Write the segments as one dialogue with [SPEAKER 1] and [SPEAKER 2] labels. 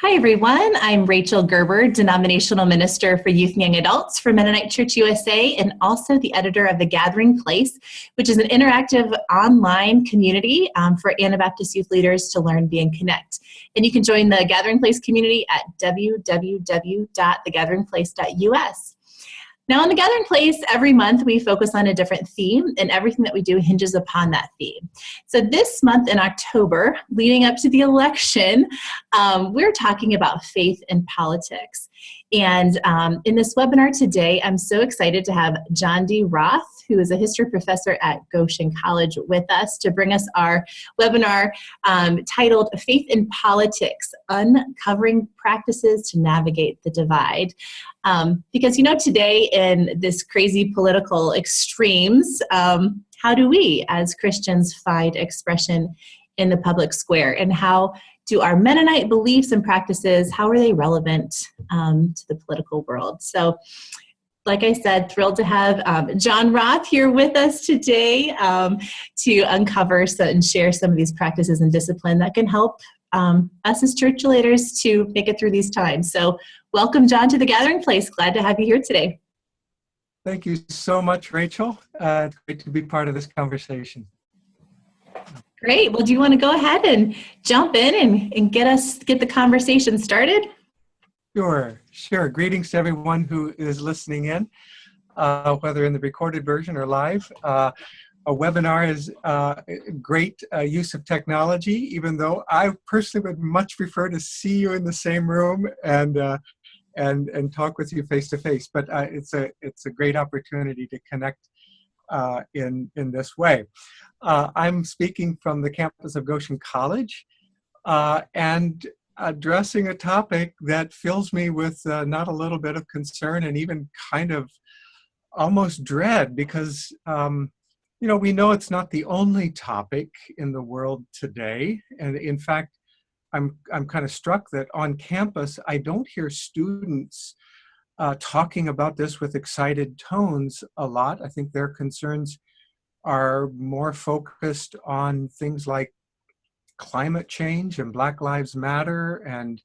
[SPEAKER 1] Hi, everyone. I'm Rachel Gerber, Denominational Minister for Youth and Young Adults for Mennonite Church USA, and also the editor of The Gathering Place, which is an interactive online community for Anabaptist youth leaders to learn, be, and connect. And you can join the Gathering Place community at www.thegatheringplace.us. Now, in the Gathering Place, every month we focus on a different theme, and everything that we do hinges upon that theme. So this month in October, leading up to the election, we're talking about faith and politics. And in this webinar today, I'm so excited to have John D. Roth, who is a history professor at Goshen College, with us to bring us our webinar titled Faith and Politics, Uncovering Practices to Navigate the Divide. Because, you know, today in this crazy political extremes, how do we as Christians find expression in the public square? And how do our Mennonite beliefs and practices, how are they relevant to the political world? So, like I said, thrilled to have John Roth here with us today to uncover and share some of these practices and discipline that can help us as church leaders to make it through these times. So welcome, John, to the Gathering Place. Glad to have you here today.
[SPEAKER 2] Thank you so much, Rachel. It's great to be part of this conversation.
[SPEAKER 1] Great. Well, do you want to go ahead and jump in and get the conversation started?
[SPEAKER 2] Sure. Greetings to everyone who is listening in, whether in the recorded version or live. A webinar is a great use of technology, even though I personally would much prefer to see you in the same room and talk with you face to face. But it's a great opportunity to connect in this way. I'm speaking from the campus of Goshen College and addressing a topic that fills me with not a little bit of concern and even kind of almost dread, because we know it's not the only topic in the world today. And in fact, I'm kind of struck that on campus, I don't hear students talking about this with excited tones a lot. I think their concerns are more focused on things like climate change and Black Lives Matter and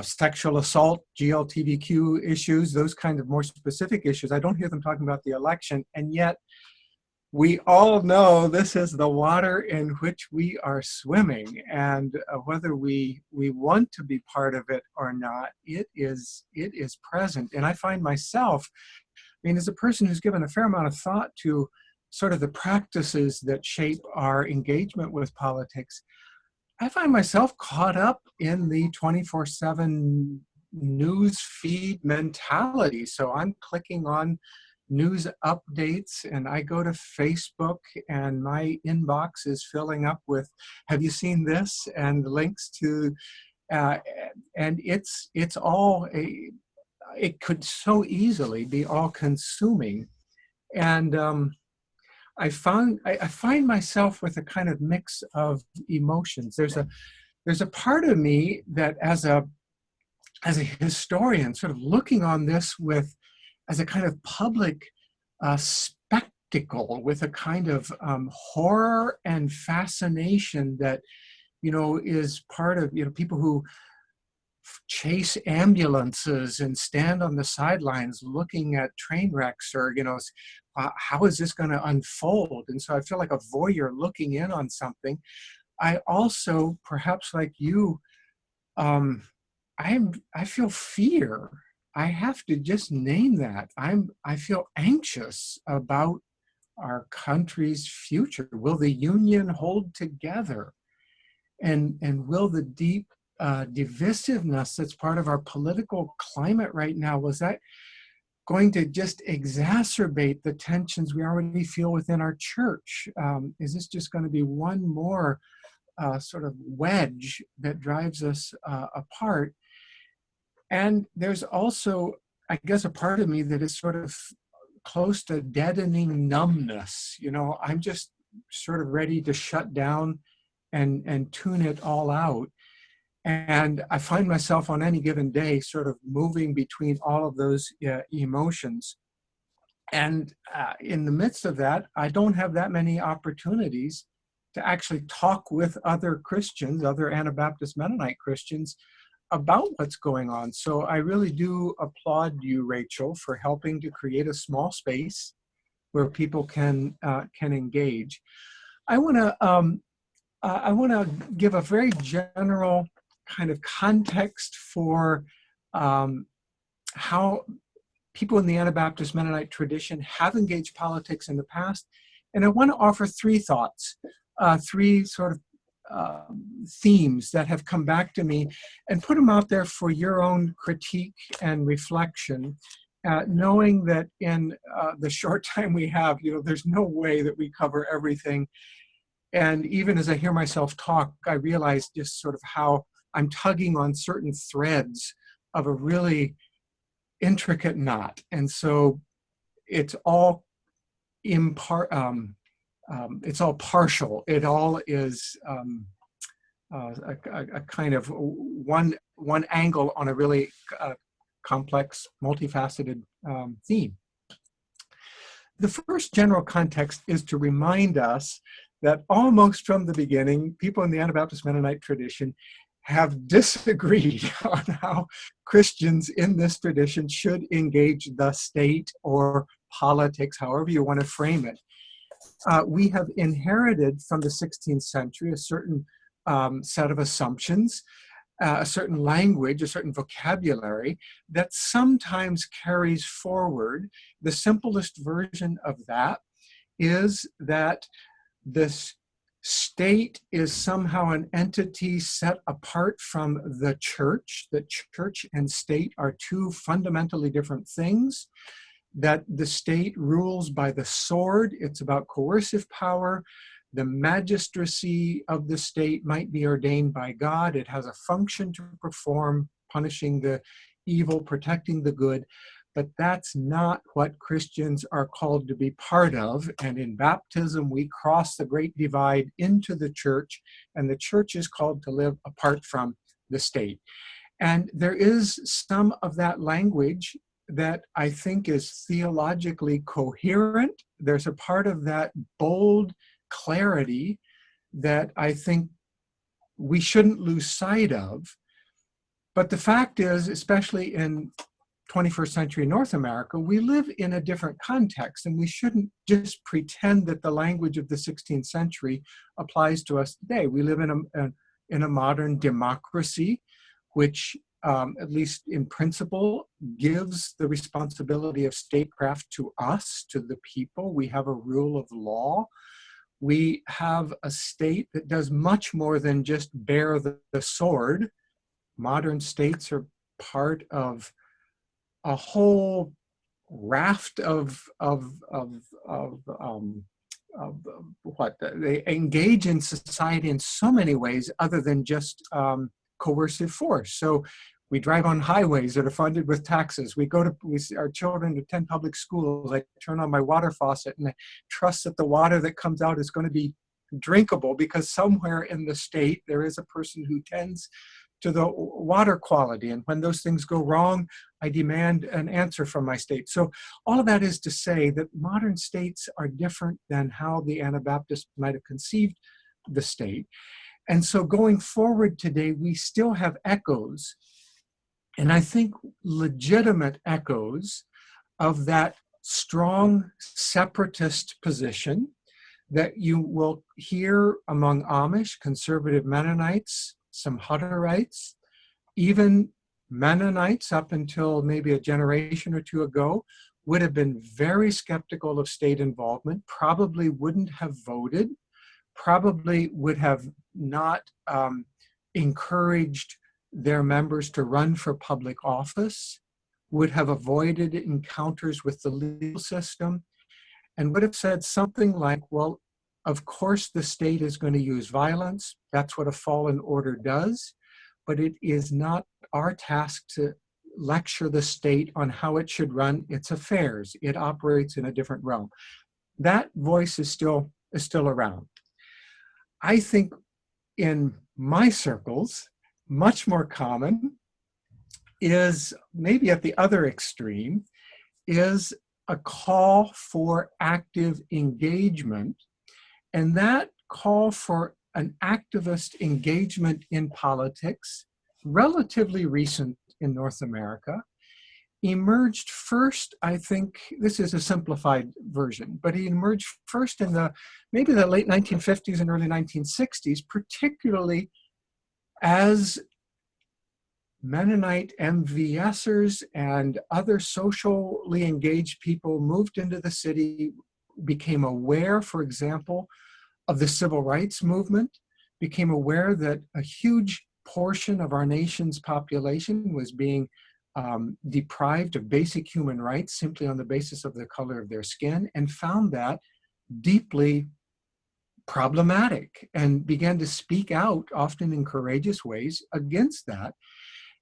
[SPEAKER 2] sexual assault, GLTBQ issues, those kinds of more specific issues. I don't hear them talking about the election, and yet we all know this is the water in which we are swimming, and whether we want to be part of it or not, it is present. And I find myself, as a person who's given a fair amount of thought to sort of the practices that shape our engagement with politics, I find myself caught up in the 24/7 news feed mentality. So I'm clicking on news updates, and I go to Facebook, and my inbox is filling up with, have you seen this? And links to, and it's all it could so easily be all consuming. And I find myself with a kind of mix of emotions. There's a part of me that as a historian, sort of looking on this as a kind of public spectacle, with a kind of horror and fascination that, is part of, people who chase ambulances and stand on the sidelines looking at train wrecks, or, how is this going to unfold? And so I feel like a voyeur looking in on something. I also, perhaps like you, I feel fear. I have to just name that. I feel anxious about our country's future. Will the Union hold together? And will the deep divisiveness that's part of our political climate right now, was that going to just exacerbate the tensions we already feel within our church? Is this just going to be one more sort of wedge that drives us apart? And there's also, I guess, a part of me that is sort of close to deadening numbness. I'm just sort of ready to shut down and tune it all out. And I find myself on any given day sort of moving between all of those emotions. And in the midst of that, I don't have that many opportunities to actually talk with other Christians, other Anabaptist Mennonite Christians, about what's going on. So I really do applaud you, Rachel, for helping to create a small space where people can engage. I want to give a very general kind of context for how people in the Anabaptist Mennonite tradition have engaged politics in the past. And I want to offer three thoughts, three sort of themes that have come back to me, and put them out there for your own critique and reflection, knowing that in the short time we have, there's no way that we cover everything. And even as I hear myself talk, I realize just sort of how I'm tugging on certain threads of a really intricate knot. And so it's all it's all partial. It all is a kind of one angle on a really complex, multifaceted theme. The first general context is to remind us that almost from the beginning, people in the Anabaptist Mennonite tradition have disagreed on how Christians in this tradition should engage the state or politics, however you want to frame it. We have inherited from the 16th century a certain set of assumptions, a certain language, a certain vocabulary that sometimes carries forward. The simplest version of that is that this state is somehow an entity set apart from the church, that church and state are two fundamentally different things, that the state rules by the sword, it's about coercive power. The magistracy of the state might be ordained by God. It has a function to perform, punishing the evil, protecting the good. But that's not what Christians are called to be part of. And in baptism, we cross the great divide into the church, and the church is called to live apart from the state. And there is some of that language that I think is theologically coherent. There's a part of that bold clarity that I think we shouldn't lose sight of. But the fact is, especially in 21st century North America, we live in a different context, and we shouldn't just pretend that the language of the 16th century applies to us today. We live in a modern democracy, which at least in principle, gives the responsibility of statecraft to us, to the people. We have a rule of law. We have a state that does much more than just bear the sword. Modern states are part of a whole raft of what they engage in society in so many ways other than just coercive force. So we drive on highways that are funded with taxes. Our children attend public schools. I turn on my water faucet and I trust that the water that comes out is going to be drinkable, because somewhere in the state there is a person who tends to the water quality. And when those things go wrong, I demand an answer from my state. So all of that is to say that modern states are different than how the Anabaptists might have conceived the state. And so going forward today, we still have echoes, and I think legitimate echoes, of that strong separatist position that you will hear among Amish, conservative Mennonites, some Hutterites, even Mennonites up until maybe a generation or two ago would have been very skeptical of state involvement, probably wouldn't have voted, probably would have not encouraged their members to run for public office, would have avoided encounters with the legal system, and would have said something like, well, of course the state is going to use violence. That's what a fallen order does, but it is not our task to lecture the state on how it should run its affairs. It operates in a different realm. That voice is still around. I think in my circles, much more common is, maybe at the other extreme, is a call for active engagement. And that call for an activist engagement in politics relatively recent in North America, emerged first, I think, this is a simplified version, but he emerged first in maybe the late 1950s and early 1960s, particularly as Mennonite MVSers and other socially engaged people moved into the city, became aware, for example, of the civil rights movement, became aware that a huge portion of our nation's population was being deprived of basic human rights simply on the basis of the color of their skin, and found that deeply problematic and began to speak out, often in courageous ways, against that,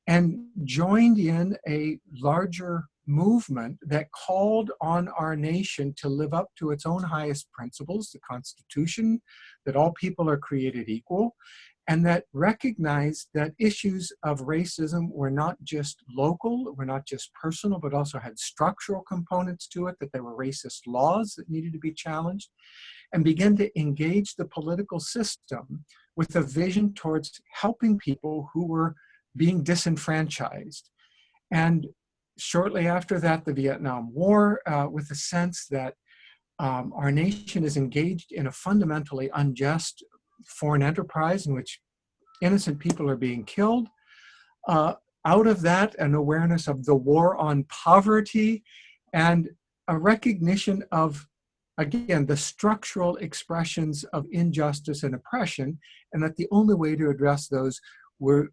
[SPEAKER 2] and joined in a larger movement that called on our nation to live up to its own highest principles, the Constitution, that all people are created equal, and that recognized that issues of racism were not just local, were not just personal, but also had structural components to it, that there were racist laws that needed to be challenged, and began to engage the political system with a vision towards helping people who were being disenfranchised. And shortly after that, the Vietnam War, with a sense that our nation is engaged in a fundamentally unjust foreign enterprise in which innocent people are being killed. Out of that, an awareness of the war on poverty and a recognition of, again, the structural expressions of injustice and oppression, and that the only way to address those were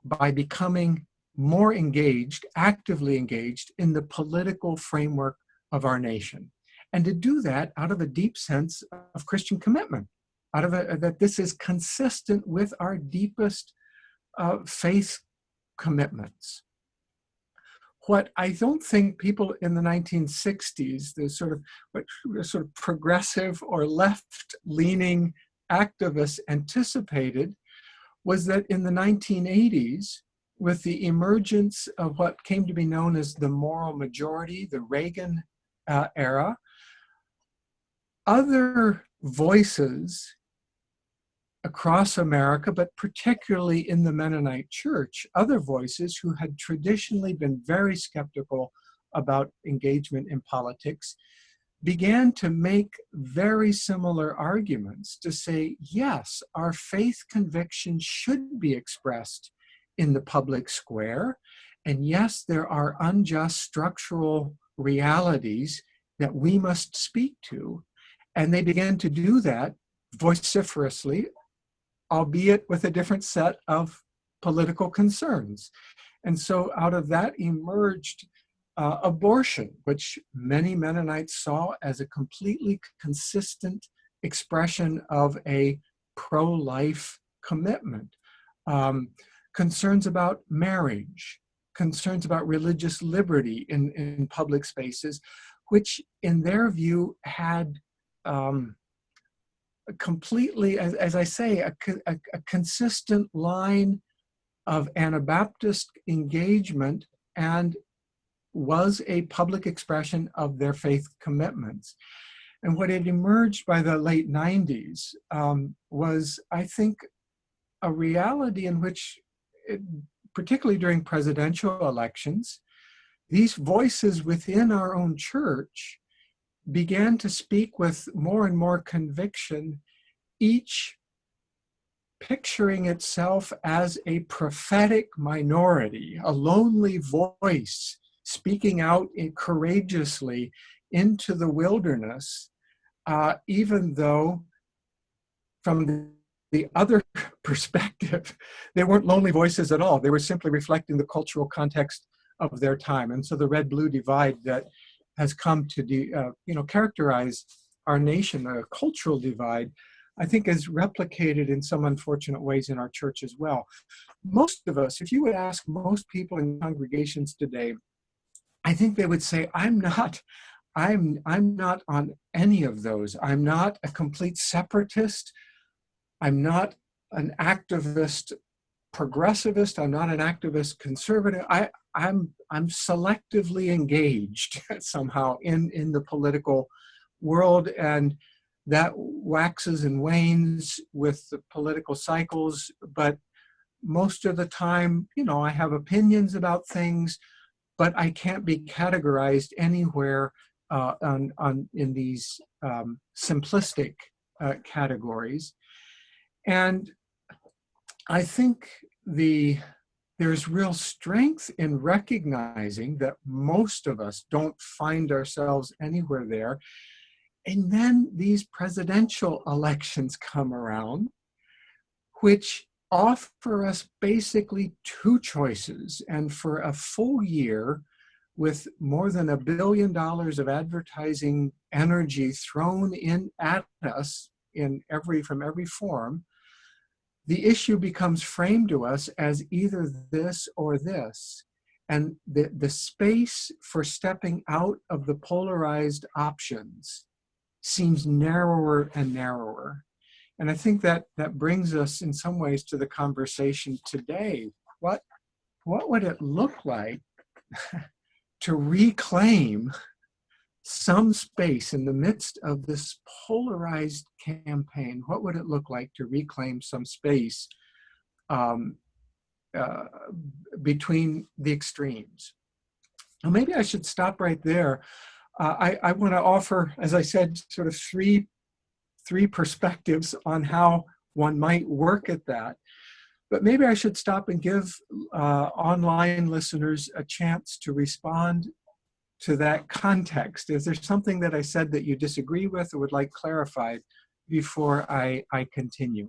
[SPEAKER 2] by becoming more engaged, actively engaged in the political framework of our nation. And to do that out of a deep sense of Christian commitment, out of that this is consistent with our deepest faith commitments. What I don't think people in the 1960s, the sort of progressive or left-leaning activists anticipated, was that in the 1980s, with the emergence of what came to be known as the moral majority, the Reagan era, other voices across America, but particularly in the Mennonite church, other voices who had traditionally been very skeptical about engagement in politics, began to make very similar arguments to say, yes, our faith convictions should be expressed in the public square. And yes, there are unjust structural realities that we must speak to. And they began to do that vociferously, albeit with a different set of political concerns. And so out of that emerged abortion, which many Mennonites saw as a completely consistent expression of a pro-life commitment. Concerns about marriage, concerns about religious liberty in public spaces, which in their view had completely, as I say, a consistent line of Anabaptist engagement and was a public expression of their faith commitments. And what had emerged by the late 90s was, I think, a reality in which, particularly during presidential elections, these voices within our own church began to speak with more and more conviction, each picturing itself as a prophetic minority, a lonely voice speaking out courageously into the wilderness, even though from the other perspective, they weren't lonely voices at all. They were simply reflecting the cultural context of their time. And so the red-blue divide that has come to characterize our nation, a cultural divide, I think is replicated in some unfortunate ways in our church as well. Most of us, if you would ask most people in congregations today, I think they would say, I'm not on any of those. I'm not a complete separatist. I'm not an activist progressivist. I'm not an activist conservative. I'm selectively engaged somehow in the political world, and that waxes and wanes with the political cycles. But most of the time, I have opinions about things, but I can't be categorized anywhere in these simplistic categories. And I think there's real strength in recognizing that most of us don't find ourselves anywhere there. And then these presidential elections come around, which offer us basically two choices. And for a full year, with more than $1 billion of advertising energy thrown in at us from every form, the issue becomes framed to us as either this or this. And the space for stepping out of the polarized options seems narrower and narrower. And I think that brings us in some ways to the conversation today. What would it look like to reclaim some space in the midst of this polarized campaign? What would it look like to reclaim some space between the extremes? Well, maybe I should stop right there. I want to offer, as I said, sort of three perspectives on how one might work at that. But maybe I should stop and give online listeners a chance to respond to that context. Is there something that I said that you disagree with or would like clarified before I continue?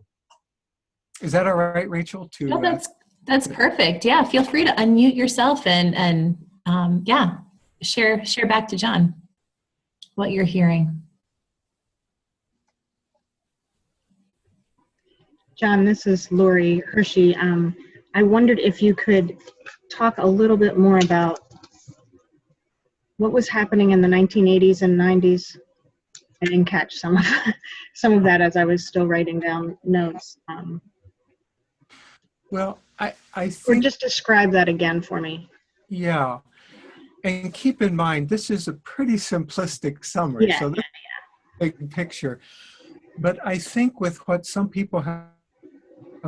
[SPEAKER 2] Is that all right, Rachel?
[SPEAKER 1] No, that's perfect. Yeah, feel free to unmute yourself and share back to John what you're hearing.
[SPEAKER 3] John, this is Lori Hershey. I wondered if you could talk a little bit more about what was happening in the 1980s and 90s. I didn't catch some of that as I was still writing down notes.
[SPEAKER 2] Well, I think...
[SPEAKER 3] Or just describe that again for me.
[SPEAKER 2] Yeah. And keep in mind, this is a pretty simplistic summary. So this is a big picture. But I think with what some people have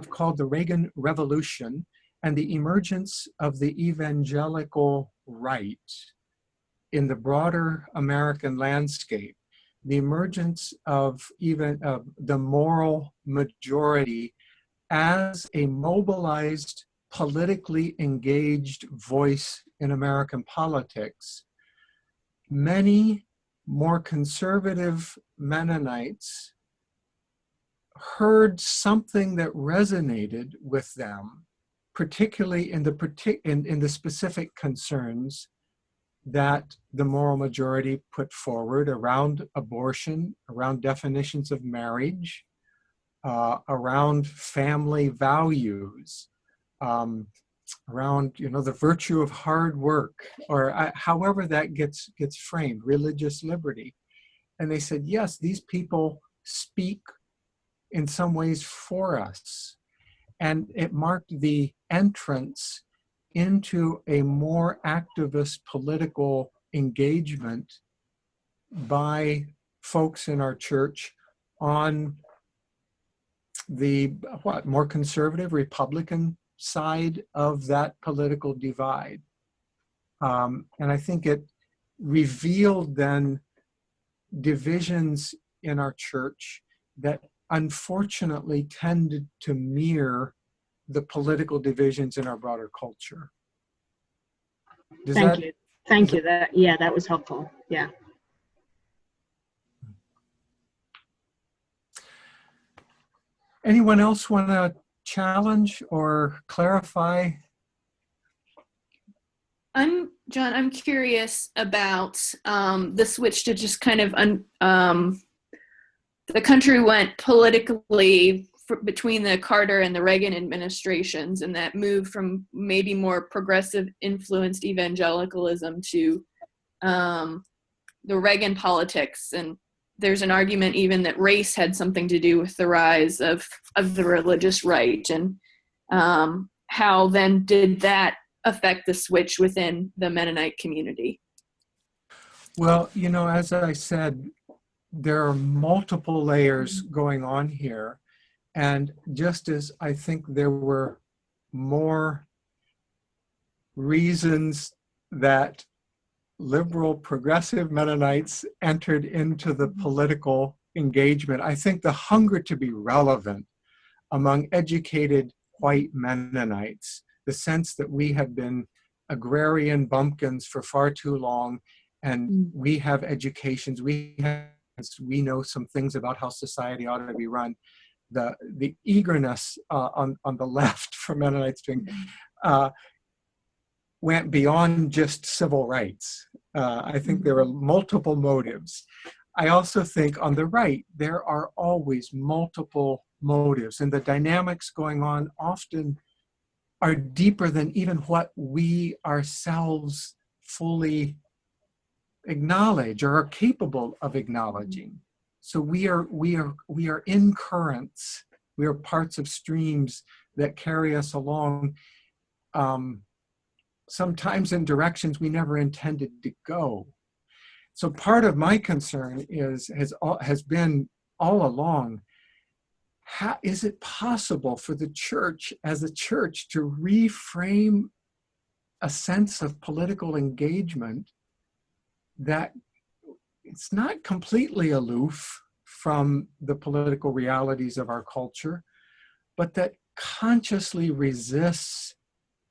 [SPEAKER 2] called the Reagan Revolution and the emergence of the evangelical right in the broader American landscape, the emergence of even the moral majority as a mobilized, politically engaged voice in American politics, many more conservative Mennonites heard something that resonated with them, particularly in the specific concerns that the moral majority put forward around abortion, around definitions of marriage, around family values, around the virtue of hard work, or however that gets framed, religious liberty. And they said, yes, these people speak in some ways for us. And it marked the entrance into a more activist political engagement by folks in our church on the more conservative Republican side of that political divide. And I think it revealed then divisions in our church that unfortunately tended to mirror the political divisions in our broader culture.
[SPEAKER 3] Thank you. That was helpful. Yeah.
[SPEAKER 2] Anyone else want to challenge or clarify?
[SPEAKER 4] John, I'm curious about the switch to just kind of the country went politically between the Carter and the Reagan administrations, and that moved from maybe more progressive influenced evangelicalism to the Reagan politics. And there's an argument even that race had something to do with the rise of the religious right. And how then did that affect the switch within the Mennonite community?
[SPEAKER 2] Well, as I said, there are multiple layers going on here. And just as I think there were more reasons that liberal progressive Mennonites entered into the political engagement. I think the hunger to be relevant among educated white Mennonites, the sense that we have been agrarian bumpkins for far too long, and we have educations, we know some things about how society ought to be run. The eagerness on the left for Mennonites to went beyond just civil rights. I think there are multiple motives. I also think on the right, there are always multiple motives, and the dynamics going on often are deeper than even what we ourselves fully acknowledge or are capable of acknowledging. So we are in currents. We are parts of streams that carry us along, sometimes in directions we never intended to go. So part of my concern has been all along, how is it possible for the church as a church to reframe a sense of political engagement that it's not completely aloof from the political realities of our culture, but that consciously resists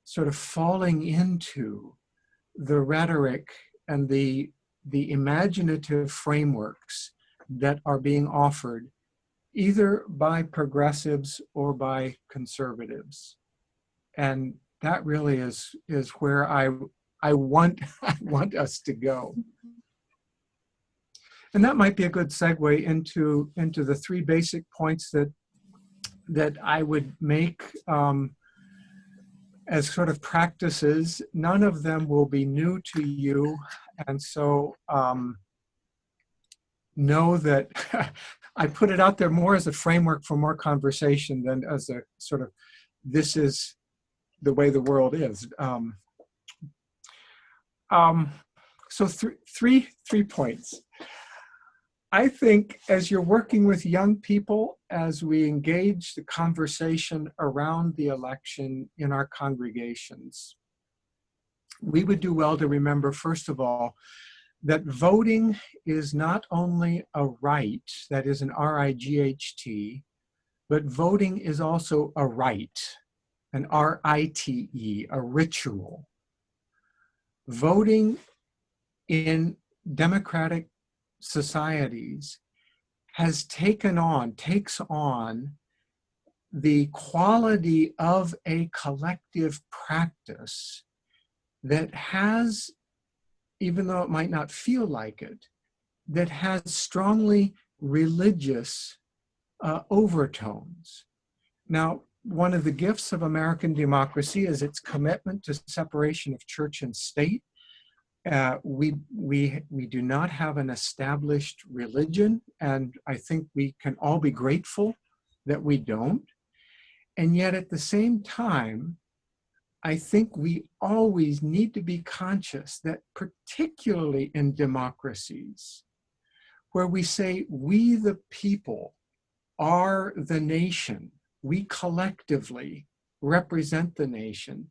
[SPEAKER 2] sort of falling into the rhetoric and the imaginative frameworks that are being offered either by progressives or by conservatives. And that really is where I want us to go. And that might be a good segue into the three basic points that I would make as sort of practices. None of them will be new to you, and so know that I put it out there more as a framework for more conversation than as a sort of, this is the way the world is. So three points. I think as you're working with young people, as we engage the conversation around the election in our congregations, we would do well to remember, first of all, that voting is not only a right, that is an R-I-G-H-T, but voting is also a rite, an R-I-T-E, a ritual. Voting in democratic societies takes on the quality of a collective practice that has, even though it might not feel like it, that has strongly religious overtones. Now, one of the gifts of American democracy is its commitment to separation of church and state. We do not have an established religion, and I think we can all be grateful that we don't. And yet at the same time, I think we always need to be conscious that particularly in democracies, where we say we the people are the nation, we collectively represent the nation,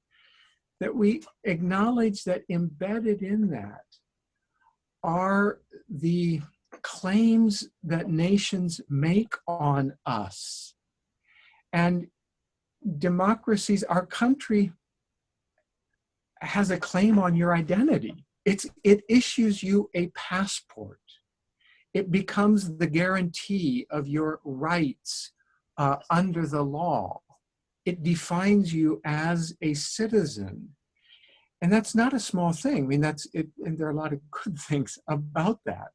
[SPEAKER 2] that we acknowledge that embedded in that are the claims that nations make on us. And democracies, our country has a claim on your identity. It issues you a passport. It becomes the guarantee of your rights under the law. It defines you as a citizen. And that's not a small thing. I mean, that's it, and there are a lot of good things about that.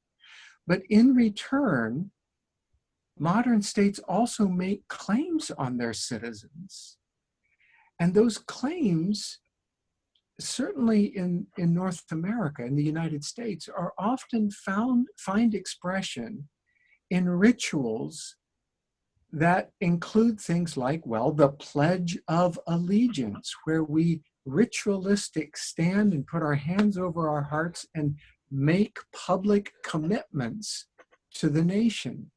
[SPEAKER 2] But in return, modern states also make claims on their citizens. And those claims, certainly in North America, in the United States, are often find expression in rituals that include things like, well, the Pledge of Allegiance, where we ritualistic stand and put our hands over our hearts and make public commitments to the nation.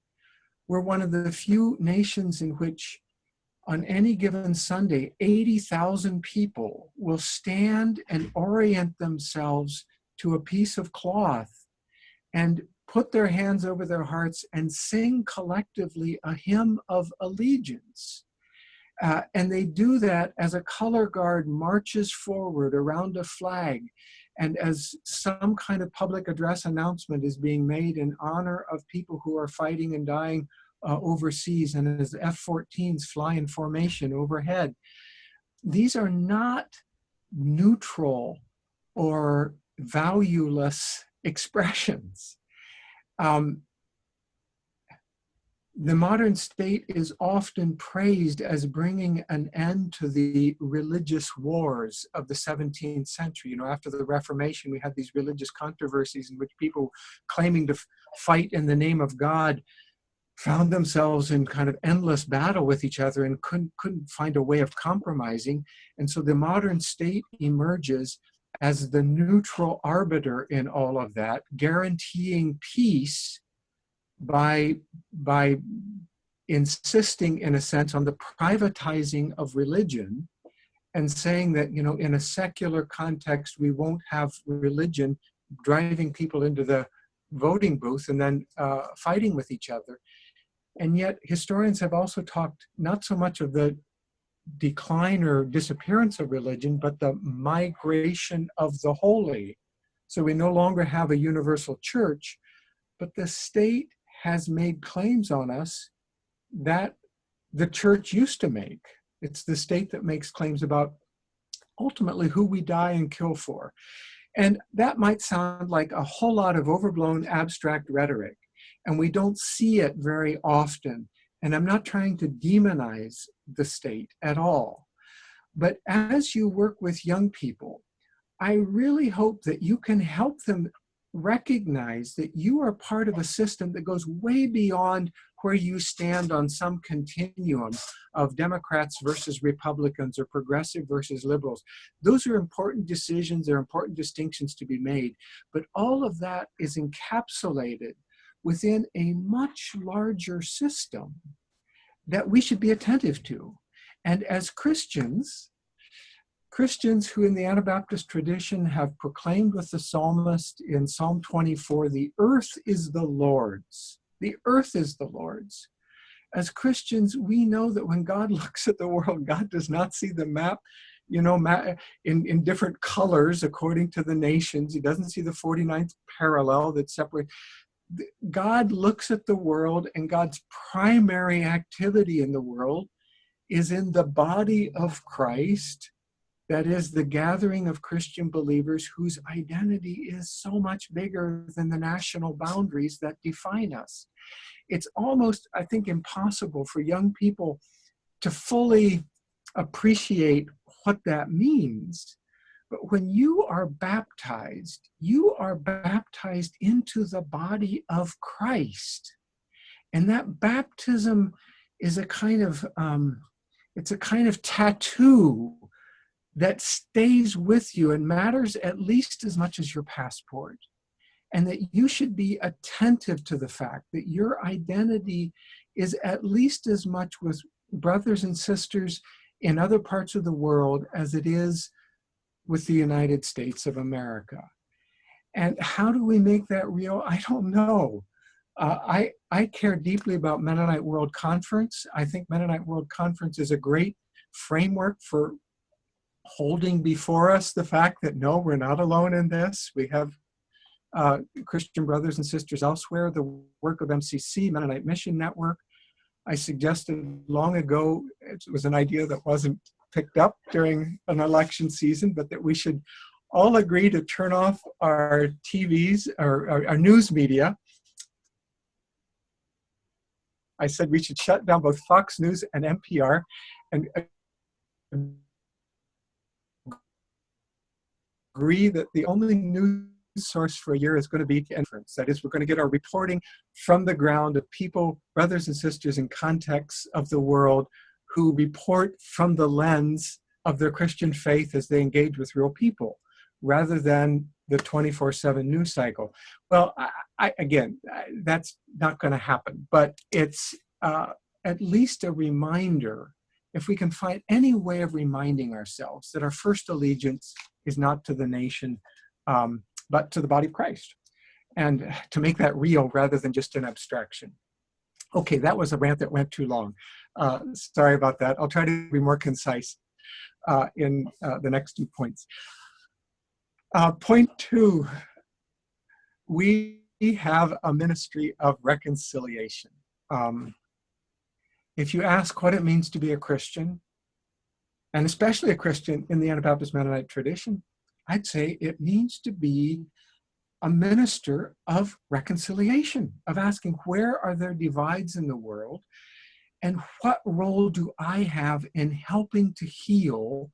[SPEAKER 2] We're one of the few nations in which on any given Sunday, 80,000 people will stand and orient themselves to a piece of cloth and put their hands over their hearts and sing collectively a hymn of allegiance. And they do that as a color guard marches forward around a flag, and as some kind of public address announcement is being made in honor of people who are fighting and dying overseas, and as F-14s fly in formation overhead. These are not neutral or valueless expressions. The modern state is often praised as bringing an end to the religious wars of the 17th century. You know, after the Reformation, we had these religious controversies in which people claiming to fight in the name of God found themselves in kind of endless battle with each other and couldn't find a way of compromising. And so the modern state emerges as the neutral arbiter in all of that, guaranteeing peace by insisting, in a sense, on the privatizing of religion and saying that, you know, in a secular context, we won't have religion driving people into the voting booth and then fighting with each other. And yet historians have also talked not so much of the decline or disappearance of religion, but the migration of the holy. So we no longer have a universal church, but the state has made claims on us that the church used to make. It's the state that makes claims about ultimately who we die and kill for. And that might sound like a whole lot of overblown abstract rhetoric, and we don't see it very often. And I'm not trying to demonize the state at all. But as you work with young people, I really hope that you can help them recognize that you are part of a system that goes way beyond where you stand on some continuum of Democrats versus Republicans or progressive versus liberals. Those are important decisions, they're important distinctions to be made, but all of that is encapsulated within a much larger system that we should be attentive to. And as Christians who in the Anabaptist tradition have proclaimed with the psalmist in Psalm 24, the earth is the Lord's. The earth is the Lord's. As Christians, we know that when God looks at the world, God does not see the map, you know, in different colors according to the nations. He doesn't see the 49th parallel that separates. God looks at the world, and God's primary activity in the world is in the body of Christ. That is the gathering of Christian believers whose identity is so much bigger than the national boundaries that define us. It's almost, I think, impossible for young people to fully appreciate what that means. But when you are baptized into the body of Christ. And that baptism is a kind of, it's a kind of tattoo that stays with you and matters at least as much as your passport. And that you should be attentive to the fact that your identity is at least as much with brothers and sisters in other parts of the world as it is with the United States of America. And how do we make that real? I don't know. I care deeply about Mennonite World Conference. I think Mennonite World Conference is a great framework for holding before us the fact that, no, we're not alone in this. We have Christian brothers and sisters elsewhere, the work of MCC, Mennonite Mission Network. I suggested long ago, it was an idea that wasn't picked up during an election season, but that we should all agree to turn off our TVs or our news media. I said we should shut down both Fox News and NPR and agree that the only news source for a year is going to be inference. That is, we're going to get our reporting from the ground of people, brothers and sisters in contexts of the world who report from the lens of their Christian faith as they engage with real people, rather than the 24/7 news cycle. Well, again, that's not going to happen, but it's at least a reminder if we can find any way of reminding ourselves that our first allegiance is not to the nation, but to the body of Christ, and to make that real rather than just an abstraction. Okay, that was a rant that went too long. Sorry about that. I'll try to be more concise in the next 2 points. Point 2, we have a ministry of reconciliation. If you ask what it means to be a Christian, and especially a Christian in the Anabaptist Mennonite tradition, I'd say it means to be a minister of reconciliation, of asking where are there divides in the world, and what role do I have in helping to heal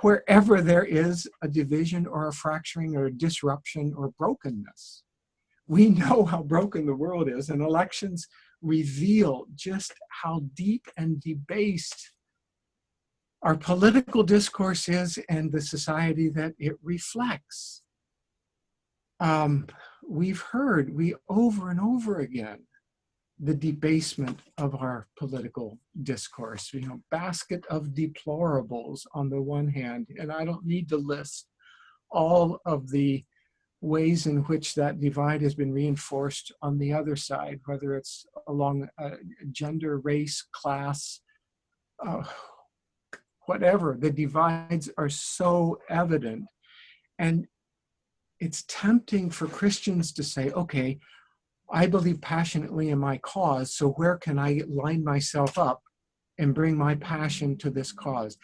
[SPEAKER 2] wherever there is a division or a fracturing or a disruption or brokenness. We know how broken the world is, and elections reveal just how deep and debased our political discourse is and the society that it reflects. We've heard over and over again the debasement of our political discourse, basket of deplorables on the one hand, and I don't need to list all of the ways in which that divide has been reinforced on the other side, whether it's along gender, race, class, whatever. The divides are so evident, and it's tempting for Christians to say, okay, I believe passionately in my cause, so where can I line myself up and bring my passion to this cause?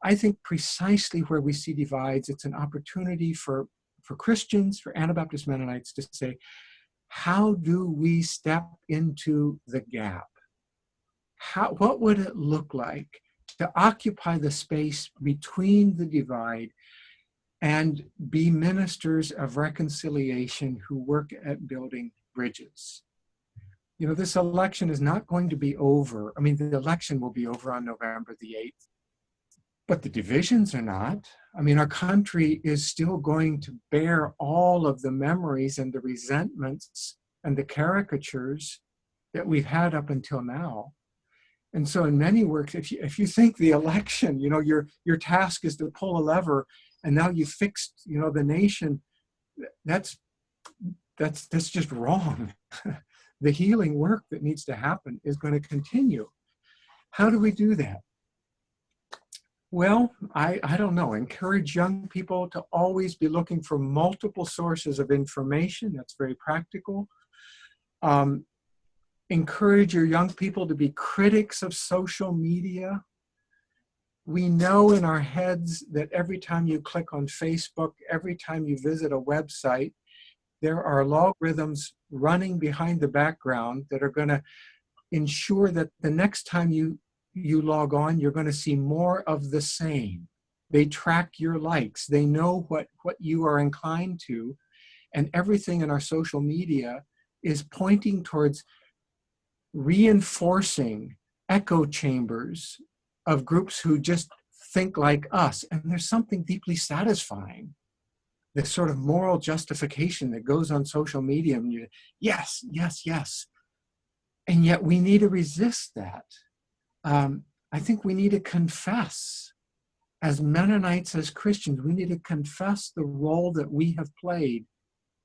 [SPEAKER 2] I think precisely where we see divides, it's an opportunity for Christians, for Anabaptist Mennonites to say, how do we step into the gap? What would it look like to occupy the space between the divide and be ministers of reconciliation who work at building bridges? This election is not going to be over. I mean, the election will be over on November the 8th, but the divisions are not. I mean, our country is still going to bear all of the memories and the resentments and the caricatures that we've had up until now. And so in many works, if you think the election, your task is to pull a lever, and now you fixed, the nation, that's just wrong. The healing work that needs to happen is going to continue. How do we do that? Well, I don't know. Encourage young people to always be looking for multiple sources of information. That's very practical. Encourage your young people to be critics of social media. We know in our heads that every time you click on Facebook, every time you visit a website, there are logarithms running behind the background that are going to ensure that the next time you log on, you're going to see more of the same. They track your likes. They know what you are inclined to. And everything in our social media is pointing towards reinforcing echo chambers of groups who just think like us. And there's something deeply satisfying, this sort of moral justification that goes on social media. And you, yes, yes, yes. And yet we need to resist that. I think we need to confess, as Mennonites, as Christians, we need to confess the role that we have played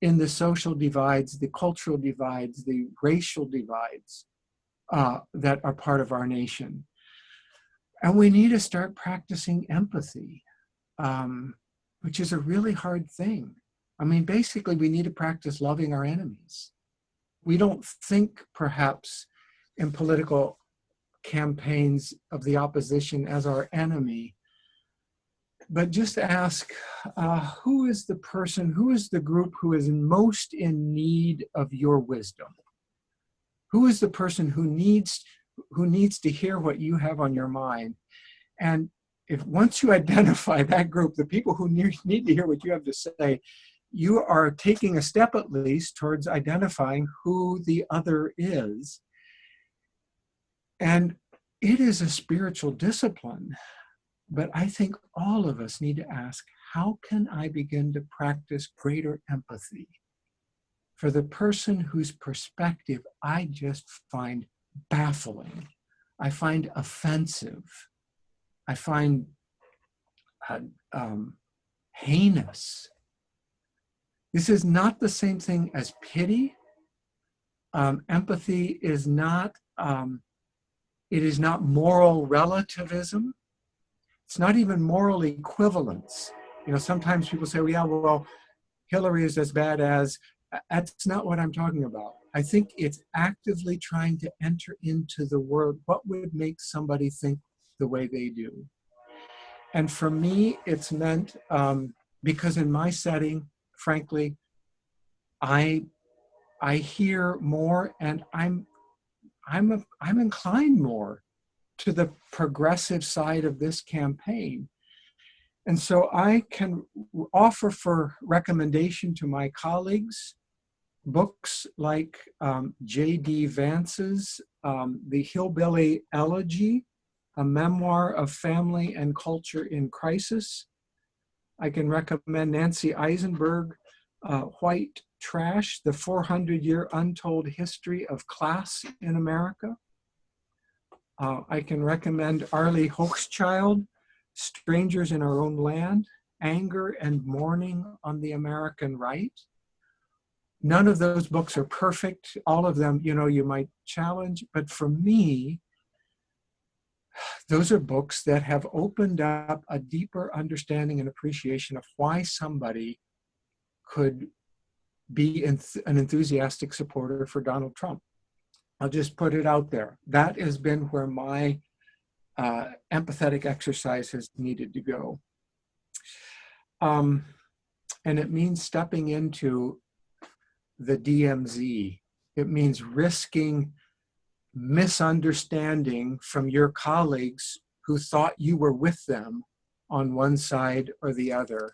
[SPEAKER 2] in the social divides, the cultural divides, the racial divides that are part of our nation. And we need to start practicing empathy, which is a really hard thing. I mean, basically, we need to practice loving our enemies. We don't think, perhaps, in political campaigns of the opposition as our enemy, but just ask, who is the person, who is the group who is most in need of your wisdom? Who is the person who needs to hear what you have on your mind? And if once you identify that group, the people who need to hear what you have to say, you are taking a step at least towards identifying who the other is. And it is a spiritual discipline, but I think all of us need to ask, how can I begin to practice greater empathy for the person whose perspective I just find baffling? I find offensive. I find heinous. This is not the same thing as pity. Empathy is not, it is not moral relativism. It's not even moral equivalence. You know, sometimes people say, well, yeah, well, Hillary is as bad as, that's not what I'm talking about. I think it's actively trying to enter into the world. What would make somebody think the way they do? And for me, it's meant, because in my setting, frankly, I hear more, and I'm inclined more to the progressive side of this campaign. And so I can offer for recommendation to my colleagues books like J.D. Vance's The Hillbilly Elegy, a memoir of family and culture in crisis. I can recommend Nancy Eisenberg, White Trash, The 400-Year Untold History of Class in America. I can recommend Arlie Hochschild, Strangers in Our Own Land, Anger and Mourning on the American Right. None of those books are perfect. All of them, you know, you might challenge, but for me, those are books that have opened up a deeper understanding and appreciation of why somebody could be an enthusiastic supporter for Donald Trump. I'll just put it out there. That has been where my empathetic exercise has needed to go. And it means stepping into the DMZ. It means risking misunderstanding from your colleagues who thought you were with them on one side or the other.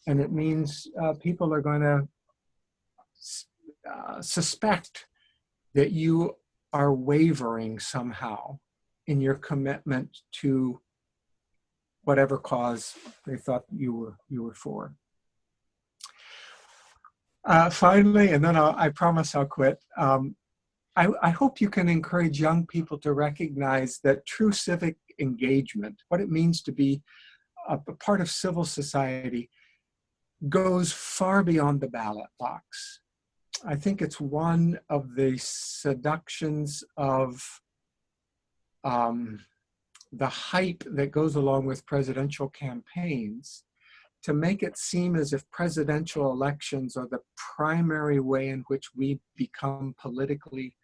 [SPEAKER 2] And it means people are going to suspect that you are wavering somehow in your commitment to whatever cause they thought you were for. Finally, and then I promise I'll quit. I hope you can encourage young people to recognize that true civic engagement, what it means to be a part of civil society, goes far beyond the ballot box. I think it's one of the seductions of the hype that goes along with presidential campaigns to make it seem as if presidential elections are the primary way in which we become politically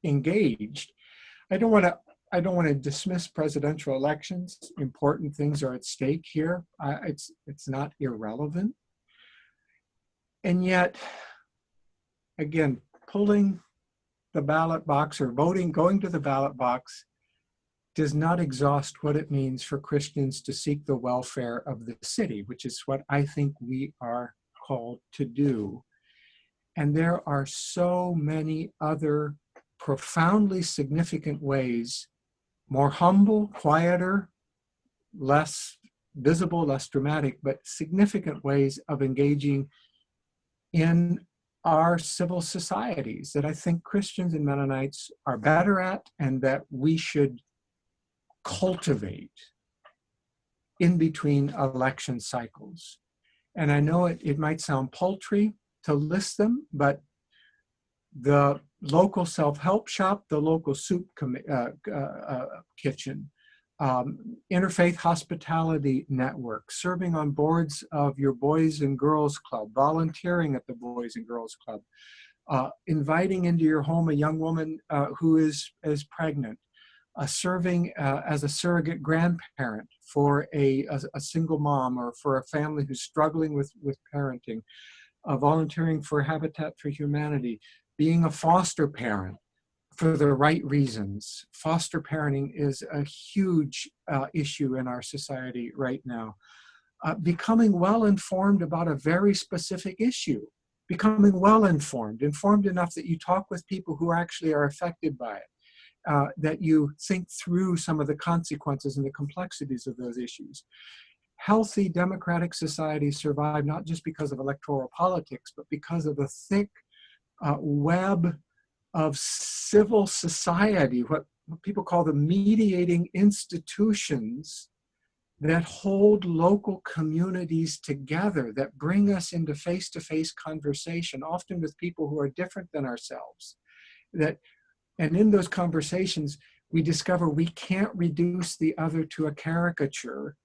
[SPEAKER 2] engaged. I don't want to dismiss presidential elections. Important things are at stake here. It's not irrelevant. And yet, again, pulling the ballot box or voting, going to the ballot box, does not exhaust what it means for Christians to seek the welfare of the city, which is what I think we are called to do. And there are so many other profoundly significant ways, more humble, quieter, less visible, less dramatic, but significant ways of engaging in our civil societies that I think Christians and Mennonites are better at and that we should cultivate in between election cycles. And I know it might sound paltry to list them, but the local self-help shop, the local soup kitchen, interfaith hospitality network, serving on boards of your Boys and Girls Club, volunteering at the Boys and Girls Club, inviting into your home a young woman who is pregnant, serving as a surrogate grandparent for a single mom or for a family who's struggling with parenting, volunteering for Habitat for Humanity, being a foster parent for the right reasons. Foster parenting is a huge issue in our society right now. Becoming well-informed about a very specific issue. Becoming well-informed, informed enough that you talk with people who actually are affected by it. That you think through some of the consequences and the complexities of those issues. Healthy democratic societies survive not just because of electoral politics, but because of the thick web of civil society, what what people call the mediating institutions that hold local communities together, that bring us into face-to-face conversation, often with people who are different than ourselves. And in those conversations, we discover we can't reduce the other to a caricature.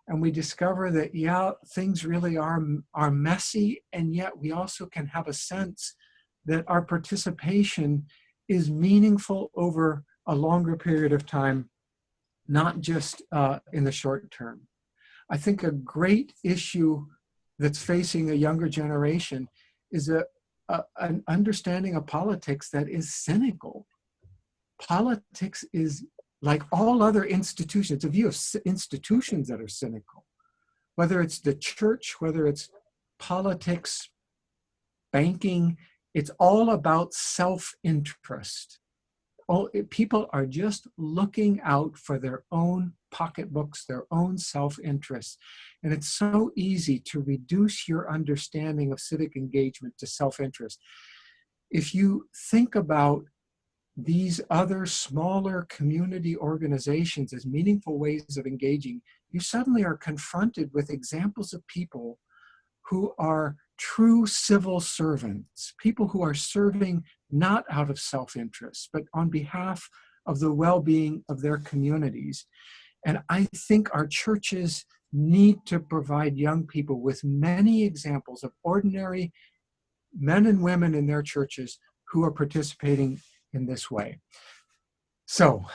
[SPEAKER 2] And we discover that, yeah, things really are messy, and yet we also can have a sense that our participation is meaningful over a longer period of time, not just in the short term. I think a great issue that's facing a younger generation is an understanding of politics that is cynical. Politics is like all other institutions. It's a view of institutions that are cynical, whether it's the church, whether it's politics, banking, it's all about self-interest. People are just looking out for their own pocketbooks, their own self-interest. And it's so easy to reduce your understanding of civic engagement to self-interest. If you think about these other smaller community organizations as meaningful ways of engaging, you suddenly are confronted with examples of people who are true civil servants, people who are serving not out of self-interest, but on behalf of the well-being of their communities. And I think our churches need to provide young people with many examples of ordinary men and women in their churches who are participating in this way. So,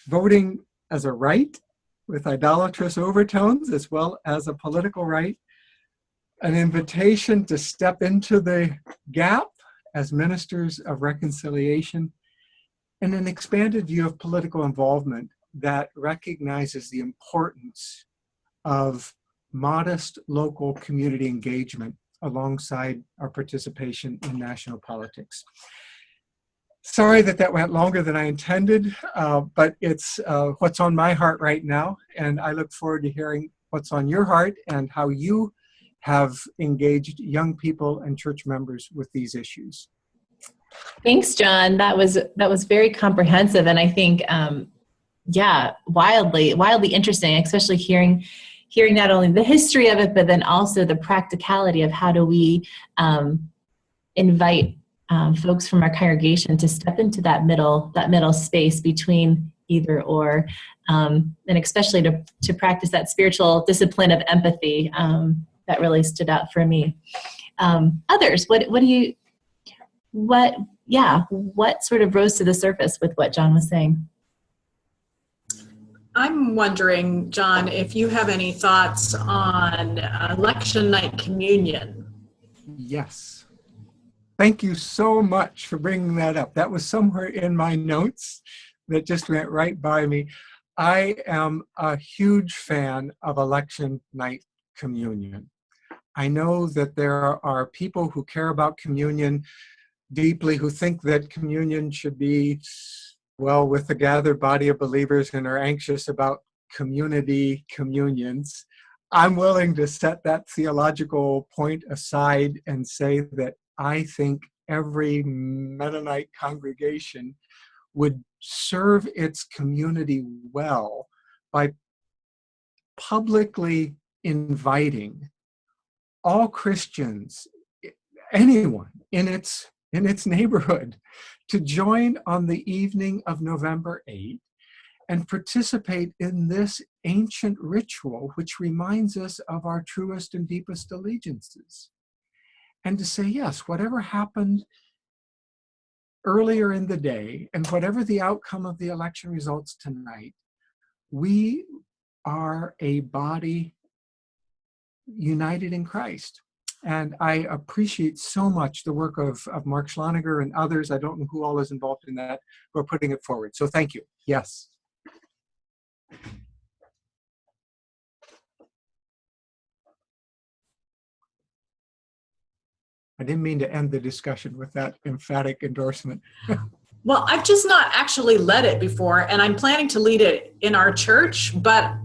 [SPEAKER 2] voting as a right with idolatrous overtones, as well as a political right, an invitation to step into the gap as ministers of reconciliation, and an expanded view of political involvement that recognizes the importance of modest local community engagement alongside our participation in national politics. Sorry that went longer than I intended, but it's what's on my heart right now, and I look forward to hearing what's on your heart and how you have engaged young people and church members with these issues.
[SPEAKER 1] Thanks, John. That was very comprehensive, and I think, wildly interesting, especially hearing not only the history of it, but then also the practicality of how do we invite folks from our congregation to step into that middle space between either or, and especially to practice that spiritual discipline of empathy. That really stood out for me. Others, what sort of rose to the surface with what John was saying?
[SPEAKER 5] I'm wondering, John, if you have any thoughts on election night communion.
[SPEAKER 2] Yes. Thank you so much for bringing that up. That was somewhere in my notes that just went right by me. I am a huge fan of election night communion. I know that there are people who care about communion deeply, who think that communion should be, well, with the gathered body of believers, and are anxious about community communions. I'm willing to set that theological point aside and say that I think every Mennonite congregation would serve its community well by publicly inviting all Christians, anyone in its neighborhood, to join on the evening of November 8th and participate in this ancient ritual, which reminds us of our truest and deepest allegiances. And to say, yes, whatever happened earlier in the day, and whatever the outcome of the election results tonight, we are a body united in Christ. And I appreciate so much the work of Mark Schloniger and others, I don't know who all is involved in that, who are putting it forward. So thank you. Yes. I didn't mean to end the discussion with that emphatic endorsement.
[SPEAKER 5] Well, I've just not actually led it before, and I'm planning to lead it in our church, but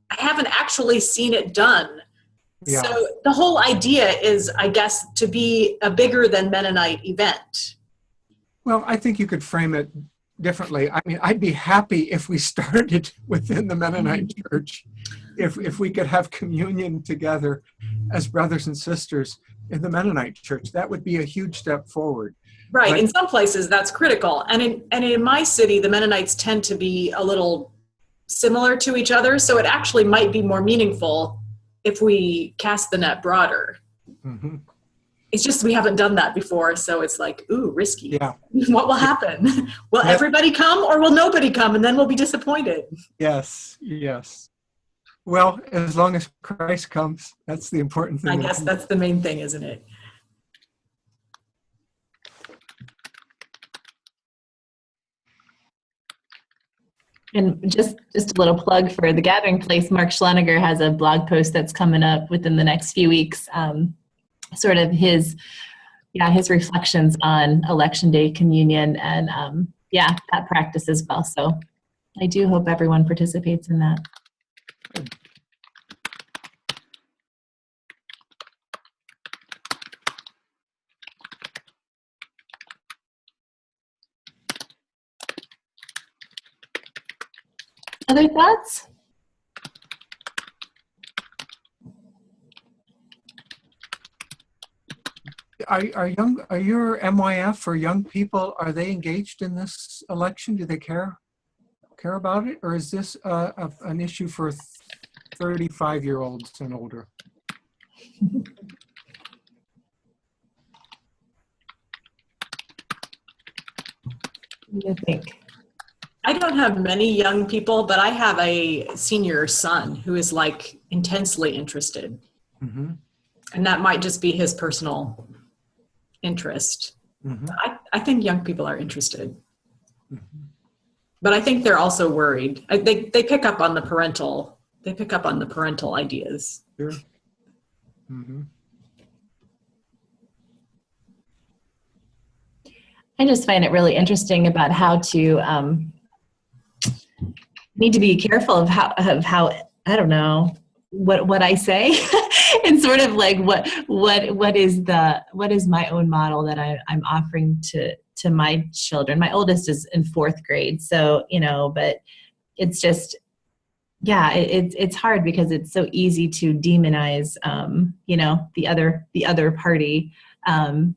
[SPEAKER 5] I haven't actually seen it done. Yeah. So the whole idea is, I guess, to be a bigger than Mennonite event.
[SPEAKER 2] Well, I think you could frame it differently. I mean, I'd be happy if we started within the Mennonite Church, if we could have communion together as brothers and sisters in the Mennonite Church. That would be a huge step forward.
[SPEAKER 5] Right.
[SPEAKER 2] But
[SPEAKER 5] in some places, that's critical. And in my city, the Mennonites tend to be a little similar to each other. So it actually might be more meaningful if we cast the net broader.
[SPEAKER 2] mm-hmm.
[SPEAKER 5] It's just we haven't done that before. So it's like, ooh, risky.
[SPEAKER 2] Yeah.
[SPEAKER 5] What will happen? Will everybody come or will nobody come? And then we'll be disappointed.
[SPEAKER 2] Yes, yes. Well, as long as Christ comes, that's the important thing.
[SPEAKER 5] I guess that's the main thing, isn't it?
[SPEAKER 1] And just a little plug for the Gathering Place. Mark Schleninger has a blog post that's coming up within the next few weeks, sort of his reflections on Election Day communion and that practice as well. So I do hope everyone participates in that. Other thoughts?
[SPEAKER 2] Are your MYF or young people, are they engaged in this election? Do they care about it? Or is this an issue for 35-year-olds and older?
[SPEAKER 1] What do you think?
[SPEAKER 5] I don't have many young people, but I have a senior son who is like intensely interested.
[SPEAKER 2] Mm-hmm.
[SPEAKER 5] And that might just be his personal interest.
[SPEAKER 2] Mm-hmm.
[SPEAKER 5] I think young people are interested.
[SPEAKER 2] Mm-hmm.
[SPEAKER 5] But I think they're also worried. They pick up on the parental ideas.
[SPEAKER 2] Sure. Mm-hmm.
[SPEAKER 1] I just find it really interesting about how to need to be careful of how I don't know what I say and sort of like what is my own model that I'm offering to my children. My oldest is in 4th grade, so but it's just it's hard because it's so easy to demonize the other party, and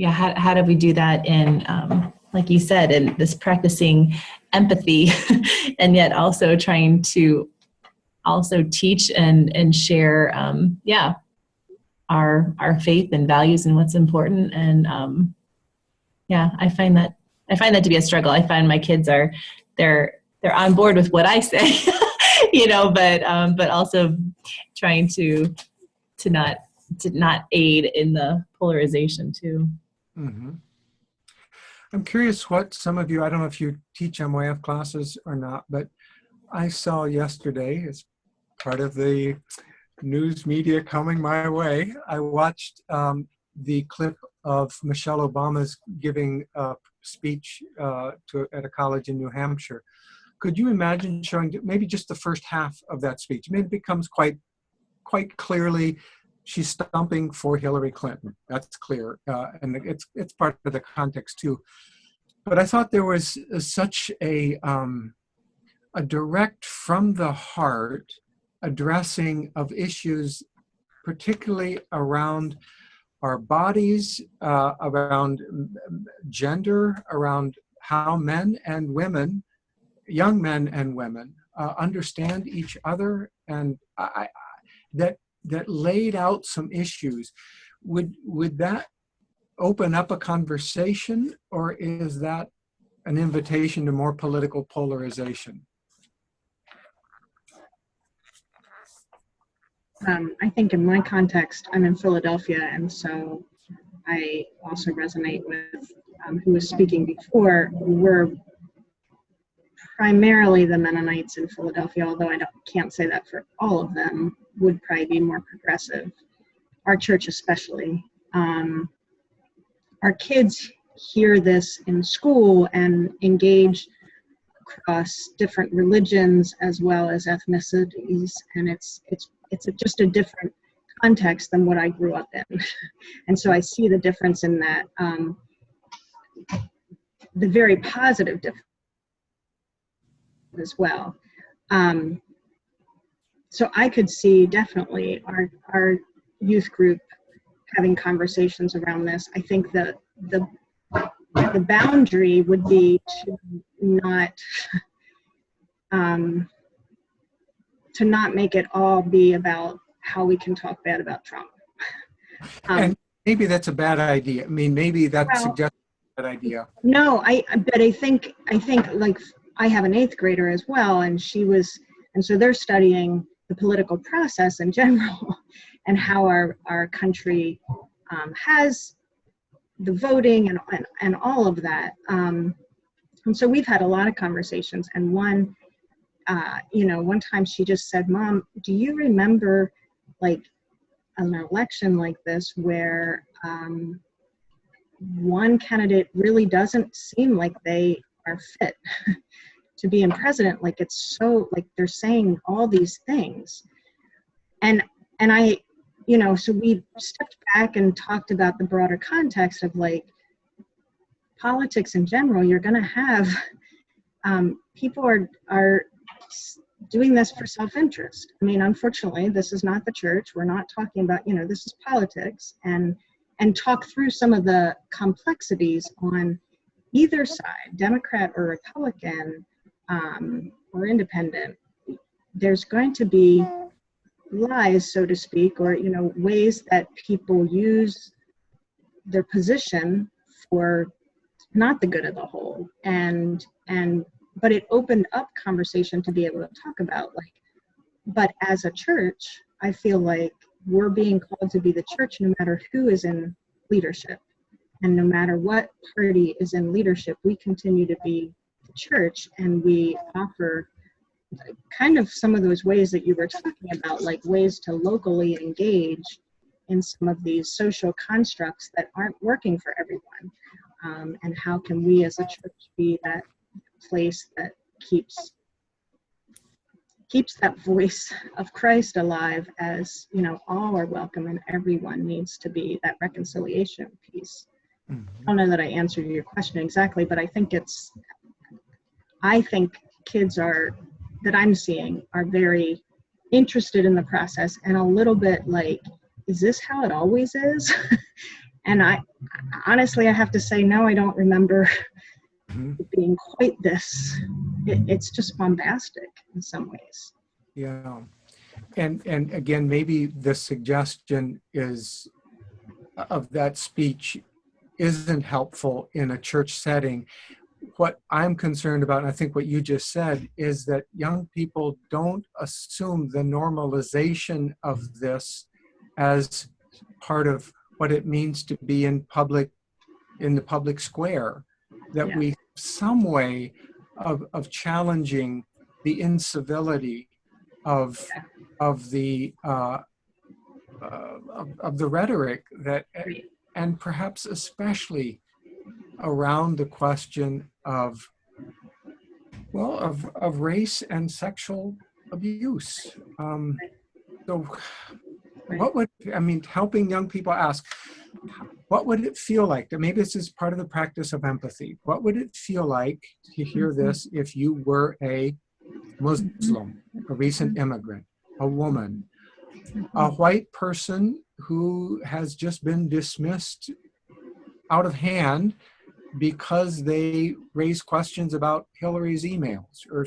[SPEAKER 1] how do we do that in like you said, in this practicing empathy and yet also trying to also teach and share our faith and values and what's important. And I find that to be a struggle. I find my kids they're on board with what I say, but also trying to not aid in the polarization too.
[SPEAKER 2] Mm-hmm. I'm curious what some of you, I don't know if you teach MYF classes or not, but I saw yesterday, as part of the news media coming my way, I watched the clip of Michelle Obama's giving a speech at a college in New Hampshire. Could you imagine showing maybe just the first half of that speech? I mean, it becomes quite clearly she's stumping for Hillary Clinton. That's clear, and it's part of the context too. But I thought there was such a direct, from the heart addressing of issues, particularly around our bodies, around gender, around how men and women, young men and women, understand each other, and that laid out some issues. Would that open up a conversation, or is that an invitation to more political polarization?
[SPEAKER 3] I think in my context, I'm in Philadelphia, and so I also resonate with who was speaking before. We're primarily the Mennonites in Philadelphia, although I can't say that for all of them, would probably be more progressive. Our church especially. Our kids hear this in school and engage across different religions as well as ethnicities, and it's just a different context than what I grew up in. And so I see the difference in that. the very positive difference as well. So I could see definitely our youth group having conversations around this. I think that the boundary would be to not make it all be about how we can talk bad about Trump.
[SPEAKER 2] And maybe that's a bad idea. I mean, maybe that suggests a bad idea.
[SPEAKER 3] No, but I think like I have an 8th grader as well, and so they're studying the political process in general and how our country has the voting and all of that. And so we've had a lot of conversations, and one time she just said, "Mom, do you remember like an election like this where one candidate really doesn't seem like they are fit to be in president? Like it's so like they're saying all these things." And I, so we stepped back and talked about the broader context of like politics in general. You're going to have people are doing this for self-interest. I mean, unfortunately, this is not the church. We're not talking about, this is politics, and talk through some of the complexities on either side, Democrat or Republican or independent. There's going to be lies, so to speak, or, ways that people use their position for not the good of the whole. But it opened up conversation to be able to talk about but as a church, I feel like we're being called to be the church no matter who is in leadership. And no matter what party is in leadership, we continue to be the church, and we offer kind of some of those ways that you were talking about, like ways to locally engage in some of these social constructs that aren't working for everyone. And how can we as a church be that place that keeps that voice of Christ alive, as all are welcome and everyone needs to be that reconciliation piece. Mm-hmm. I don't know that I answered your question exactly, but I think kids that I'm seeing are very interested in the process, and a little bit like, is this how it always is? And I honestly have to say, no, I don't remember it being quite this. It's just bombastic in some ways.
[SPEAKER 2] Yeah. And again, maybe the suggestion of that speech isn't helpful in a church setting. What I'm concerned about, and I think what you just said, is that young people don't assume the normalization of this as part of what it means to be in the public square, that we some way of challenging the incivility of the rhetoric that, and perhaps especially around the question of race and sexual abuse. So helping young people ask, what would it feel like? Maybe this is part of the practice of empathy. What would it feel like to hear this if you were a Muslim, a recent immigrant, a woman, a white person who has just been dismissed out of hand because they raise questions about Hillary's emails or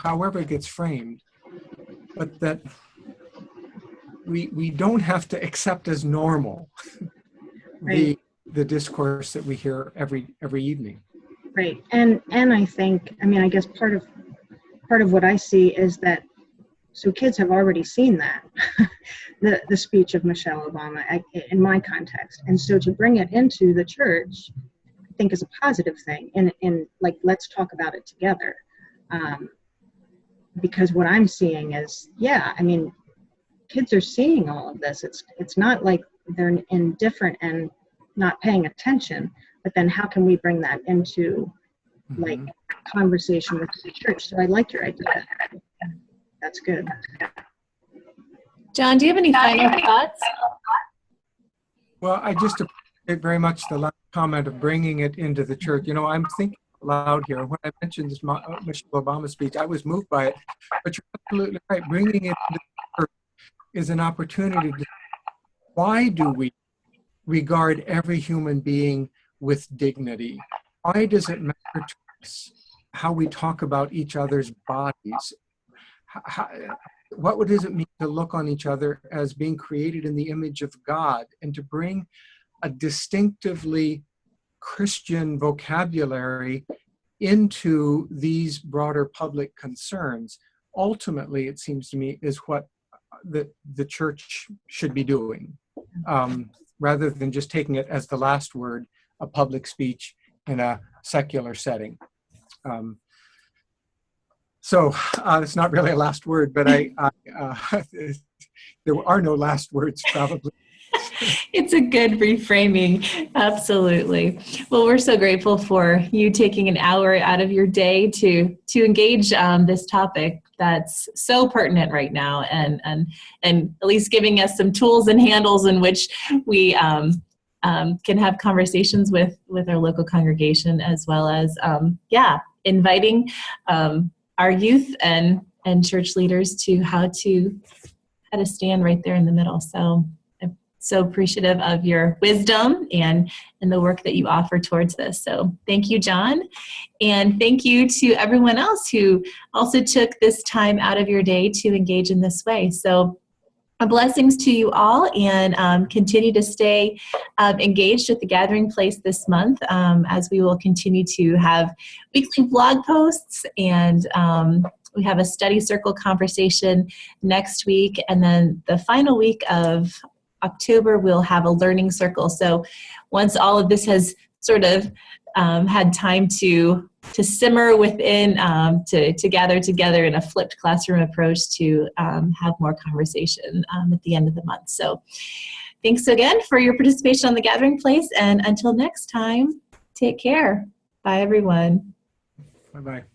[SPEAKER 2] however it gets framed, but that we don't have to accept as normal the discourse that we hear every evening.
[SPEAKER 3] Right, and I think, I guess part of what I see is that, so kids have already seen that, the speech of Michelle Obama in my context, and so to bring it into the church, I think is a positive thing, and like, let's talk about it together, because what I'm seeing is, kids are seeing all of this. It's not like they're indifferent and not paying attention, but then how can we bring that into like conversation with the church? So I like your idea. That's good.
[SPEAKER 1] John, do you have any final thoughts?
[SPEAKER 2] Well, I just appreciate very much the last comment of bringing it into the church. You know, I'm thinking loud here. When I mentioned this Michelle Obama speech, I was moved by it. But you're absolutely right. Bringing it into the church is an opportunity to, why do we regard every human being with dignity? Why does it matter to us how we talk about each other's bodies? What does it mean to look on each other as being created in the image of God, and to bring a distinctively Christian vocabulary into these broader public concerns? Ultimately, it seems to me, is what the church should be doing, rather than just taking it as the last word, a public speech in a secular setting. So it's not really a last word, but there are no last words, probably.
[SPEAKER 1] It's a good reframing. Absolutely. Well, we're so grateful for you taking an hour out of your day to engage this topic that's so pertinent right now, and at least giving us some tools and handles in which we can have conversations with our local congregation, as well as inviting our youth and church leaders to how to stand right there in the middle. So I'm so appreciative of your wisdom and the work that you offer towards this. So thank you, John. And thank you to everyone else who also took this time out of your day to engage in this way. So blessings to you all, and continue to stay engaged with the Gathering Place this month, as we will continue to have weekly blog posts, and we have a study circle conversation next week, and then the final week of October we'll have a learning circle. So once all of this has sort of had time to simmer within, to gather together in a flipped classroom approach to have more conversation at the end of the month. So thanks again for your participation on the Gathering Place, and until next time, take care. Bye, everyone.
[SPEAKER 2] Bye-bye.